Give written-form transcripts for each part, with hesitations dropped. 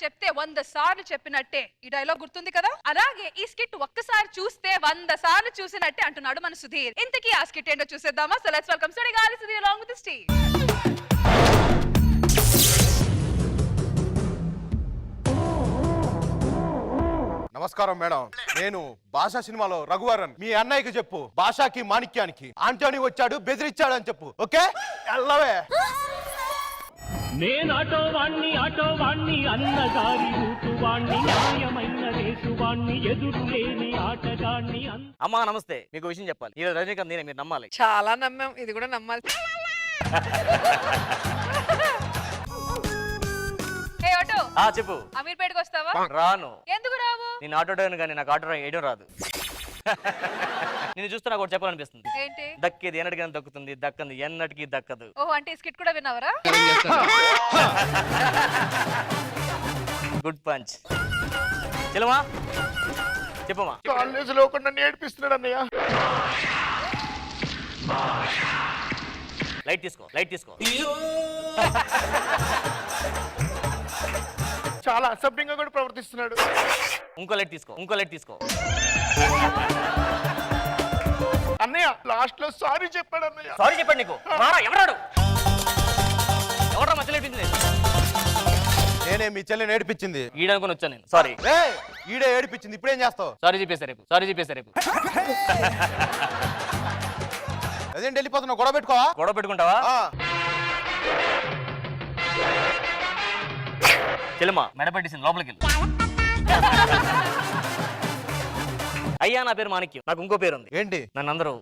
చెప్తే 100 సార్లు చెప్పినట్టే. ఈ డైలాగ్ గుర్తుంది కదా? అలాగే ఈ స్కిట్ ఒక్కసారి చూస్తే 100 సార్లు చూసినట్టే అంటున్నాడు మన సుధీర్. ఇంతకీ ఆ స్కిట్ ఏంటో చూసేద్దామా? So let's welcome Sudigali Sudheer along with the team. నమస్కారం మేడం, నేను భాషా సినిమాలో రఘువరన్. మీ అన్నయ్యకి చెప్పు, భాషాకి మాణిక్యానికి ఆంటోనీ వచ్చాడు బెదిరించాడు అని చెప్పు. ఓకే అల్లవే. నేను ఆటో వాణ్ణి అన్నగారి ఊటువాణ్ణి న్యాయమైన దేశువాణ్ణి ఎదురు లేని ఆటగాణ్ణి. అమ్మా నమస్తే, మీకు విషయం చెప్పాలి. ఈ రజనీకాంత్ నేనే, మీరు నమ్మాలి. చాలా నమ్మాం, ఇది కూడా నమ్మాలి. చెప్పు. అమీర్పేటకి వస్తావా? రాను. ఎందుకు రావు? నేను ఆటో డ్రైవర్ కానీ నాకు ఆటో వేయడం రాదు. నేను చూస్తే నాకు ఒకటి చెప్పాలనిపిస్తుంది. ఏంటి? దక్కేది ఎన్నటికైనా దక్కుతుంది, దక్కంది ఎన్నటికీ దక్కదు. ఓహో, అంటే స్కిట్ కూడా విన్నావరా? Good punch. చెల్లమా చెప్పమా. కాలేజీలో ఒకటి నన్ను ఏడిపిస్తున్నాడు అన్నయ్య. లైట్ తీసుకో. చాలా అసభ్యంగా కూడా ప్రవర్తిస్తున్నాడు. ఇంకో లైట్ తీసుకో. అన్నయ్య లాస్ట్ లో సారీ చెప్పాడు అన్నయ్య. సారీ చెప్పాడు నీకు? ఎవరాడు మధ్యలో ఏడిపించింది? నేనే మీ చెల్లిని ఏడిపించింది. ఈడనుకొని వచ్చాను నేను. సారీ. ఈడే ఏడిపించింది, ఇప్పుడేం చేస్తావు? సారీ చెప్పేసా రేపు. అదేంటి వెళ్ళిపోతున్నావు? గొడవ పెట్టుకుంటావా? చెల్లెమ్మా మెడ పెట్టేసింది, లోపలికి వెళ్ళి. అయ్యా నా పేరు మాణిక్యం, నాకు ఇంకో పేరు ఉంది. ఏంటి? నన్ను అందరూ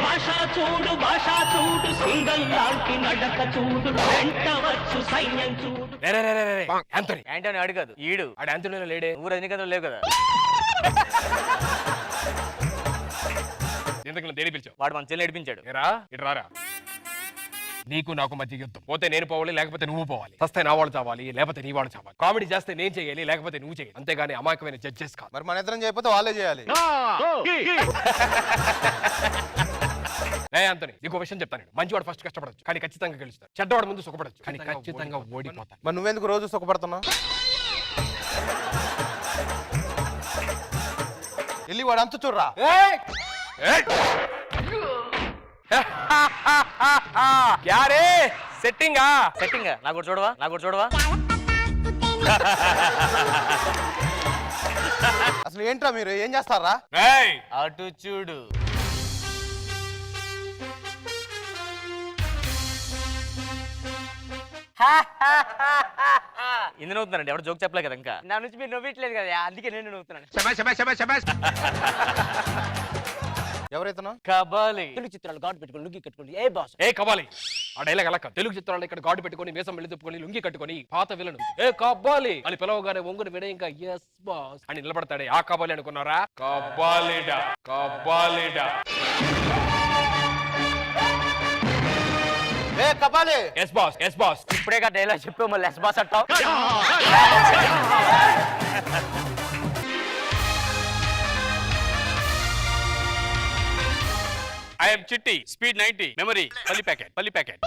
భాషా చూడు సింగల్ లాంటి నడక చూడు, వెంటవచ్చు సైన్యం చూడు. యాంటోనీ అడిగాదు, ఈడు ఆడు యాంటోనీలో లేడే. ఊరు రజనీకాంత్ లేవు కదా. వాడు మన చెల్లి నడిపించాడు. నీకు నాకు మధ్య యుద్ధం. పోతే నేను పోవాలి, లేకపోతే నువ్వు పోవాలి. వస్తే నా వాళ్ళు చావాలి, లేకపోతే నీ వాళ్ళు చావాలి. కామెడీ చేస్తే నేను చేయాలి, లేకపోతే నువ్వు చేయాలి. అంతేగాని అమాయకమైన జడ్జెస్ కాదు. మరి మన ఇద్దరం చేయకపోతే వాళ్ళే చేయాలి. అంతని నీకు విషయం చెప్తాను. మంచివాడు ఫస్ట్ కష్టపడచ్చు, కానీ ఖచ్చితంగా గెలుస్తాడు. చెడ్డవాడు ముందు సుఖపడచ్చు, కానీ ఖచ్చితంగా ఓడిపోతాడు. మరి నువ్వెందుకు రోజు సుఖపడుతున్నావు? వెళ్ళి వాడు అంత చూడరా. సెట్టింగ్ నాకు చూడవా. అసలు ఏంట్రా మీరు ఏం చేస్తారా? అటు చూడు. ఇందు నవ్వుతున్నానండి, ఎవరు జోక్ చెప్పలే కదా. ఇంకా నా నుంచి మీరు నవ్వట్లేదు కదా, అందుకే నేను నవ్వుతున్నాను. ఎవరైతున్నా? కబాలి. తెలుగు చిత్రాలు గాడు పెట్టుకుని లుంగి కట్టుకుని కబాలి. ఆ డైలాగ్ అలా తెలుగు చిత్రాలు ఇక్కడ గాడు పెట్టుకుని మీసం వెళ్ళి తిప్పుకొని లుంగి కట్టుకొని పాత విలను కబాలి అని పిలవగానే ఒంగుని వినయంగా ఎస్ బాస్ అని నిలబడతాడే ఆ కబాలి అనుకున్నారా? కబాలిడా. కబాలి. Yes boss. ఇప్పుడే డైలాగ్ చెప్పే మళ్ళీ ఎస్ బాస్ అంటావు. I am Chitti, speed 90, memory, పల్లి ప్యాకెట్.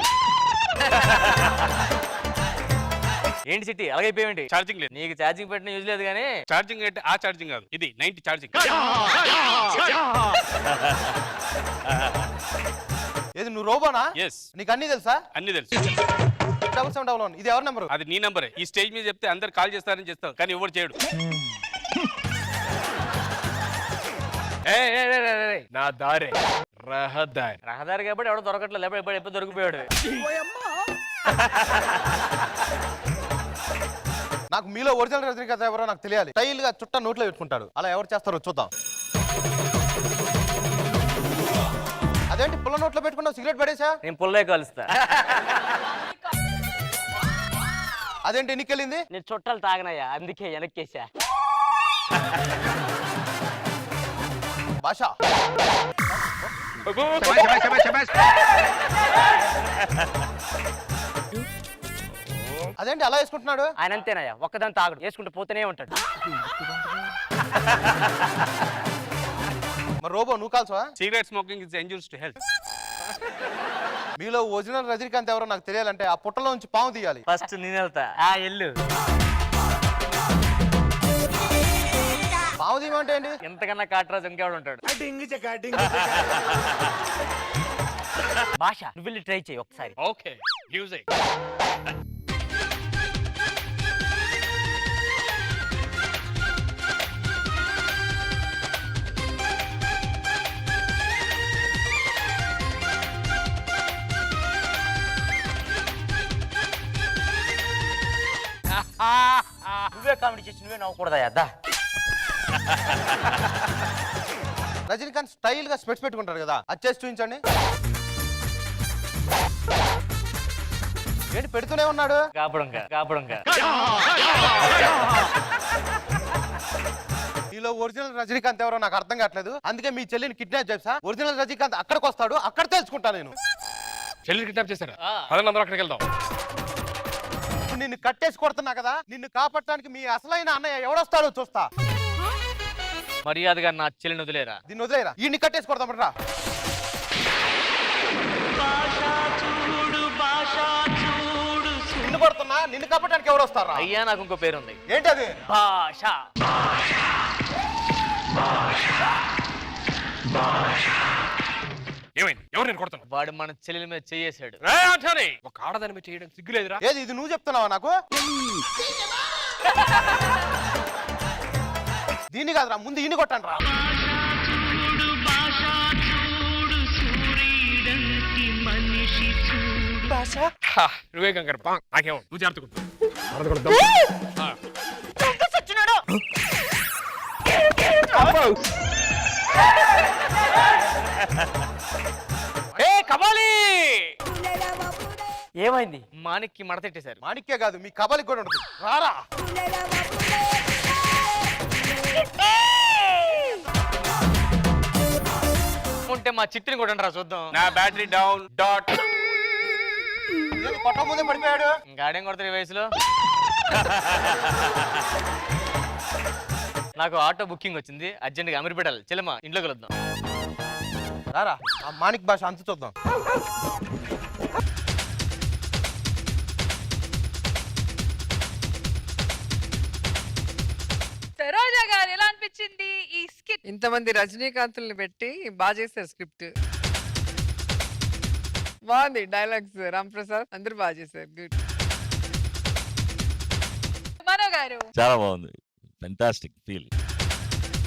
ఏంటి చిట్టి అలాగైపోయేంటి? ఛార్జింగ్ లేదు. నీకు ఛార్జింగ్ పెట్టిన యూజ్ లేదు కానీ ఛార్జింగ్ అంటే ఆ ఛార్జింగ్ కాదు, ఇది 90 ఛార్జింగ్. ఏది నువ్వు రోబోనా? ఎస్. నీకు అన్ని తెలుసా? అన్ని తెలుసు. 7711 ఇది ఎవరి నెంబర్? అది నీ నంబరే. ఈ స్టేజ్ మీద చెప్తే అందరు కాల్ చేస్తారని చేస్తావు, కానీ ఎవరు చేయడు. నా దారే రహదారి కాబట్టి ఎవడో దొరకట్లేదు, లేకపోతే ఎప్పుడు దొరికిపోయాడు. నాకు మీలో ఒరిజినల్ రజనీకాంత్ ఎవరో నాకు తెలియాలి. స్టైల్ గా చుట్టా నోట్లో పెట్టుకుంటాడు, అలా ఎవరు చేస్తారో చూద్దాం. అదేంటి పుల్ల నోట్లో పెట్టుకున్నావు? సిగరెట్ పడేసా? నేను పుల్లే కలుస్తా. అదేంటి ఎన్నికెళ్ళింది? నేను చుట్టాలు తాగనయ్యా, అందుకే వెనక్కేసా. భాష అదేంటి అలా వేసుకుంటున్నాడు? ఆయన అంతేనయ్యా, ఒక్కదాని తాగడు, వేసుకుంటూ పోతూనే ఉంటాడు. మరి రోబో నువ్వు కాల్సవా? Cigarette smoking is injurious to health. మీలో ఒరిజినల్ రజనీకాంత్ ఎవరో నాకు తెలియాలంటే ఆ పుట్టలో నుంచి పాము తీయాలి. ఫస్ట్ నేను వెళ్తా ఎల్లు పాము తీయమంటే ఏంటి? ఎంతకన్నా కాటరాజు ఇంకెవడు ఉంటాడు. భాష నువ్వు వెళ్ళి ట్రై చేయి ఒకసారి. Okay music. నువ్వే కామెడీ చేసి నువ్వే నవ్వకూడదా అద్దా. రజనీకాంత్ స్టైల్ గా స్పెట్స్ పెట్టుకుంటారు కదా, అది చేసి చూపించండి. ఏంటి పెడుతూనే ఉన్నాడు? కాపడంగా మీలో ఒరిజినల్ రజనీకాంత్ ఎవరో నాకు అర్థం కావట్లేదు. అందుకే మీ చెల్లిని కిడ్నాప్ చేసా. ఒరిజినల్ రజనీకాంత్ అక్కడికి వస్తాడు, అక్కడ తెలుసుకుంటా నేను. చెల్లి కిడ్నాప్ చేశారా? అదే అందరూ అక్కడికి వెళ్దాం. నిన్ను కట్టేసి కొడుతున్నా కదా, నిన్ను కాపాడటానికి మీ అసలైన అన్నయ్య ఎవడొస్తాడో చూస్తా. మర్యాదగా నా చెల్లిని వదిలేరా. దీన్ని వదిలేరా, ఈ కట్టేసి కొడతాం రా. నిన్ను కొడుతున్నా, నిన్ను కాపాడటానికి ఎవడొస్తారా? అయ్యా నాకు ఇంకో పేరుంది. ఏంటది? భాష. ఏమైంది? ఎవరు నేను కొడతాను? వాడు మన చెల్లెల మీద చేయేశాడు. ఒక ఆడదాని మీద చేయడం సిగ్గులేదురా? ఏది ఇది నువ్వు చెప్తున్నావా నాకు? దీన్ని కాదురా, ముందు ఇన్ని కొట్టండి రా. నువ్వే కంగారు నాకేమో నువ్వు జాగ్రత్త. కబాలి ఏమైంది? మాణిక్కి మడతెట్టేశారు. మాణిక్కే కాదు, మీ కబలికి కూడా ఉంటుంది. రారా. ఉంటే మా చిట్టిని కూడా రా చూద్దాం. నా బ్యాటరీ డౌన్ డాట్. కొట్ట ముందే పడిపోయాడు. గాడేం కొడతారు ఈ వయసులో. నాకు ఆటో బుకింగ్ వచ్చింది, అర్జెంట్గా అమీర్పేట చెల్లెమ్మ ఇంట్లోకి వెళ్దాం. రారా, ఆ మాణిక్ భాష అంత చూద్దాం. సరోజా గారు ఎలా అనిపించింది ఈ స్కిట్? ఇంతమంది రజనీకాంతుల్ని పెట్టి బాగా చేశారు స్క్రిప్ట్. బాగుంది డైలాగ్స్. రామ్ ప్రసాద్ అందరూ బాగా చేశారు. గుడ్. మనో గారు చాలా బాగుంది. Fantastic feel.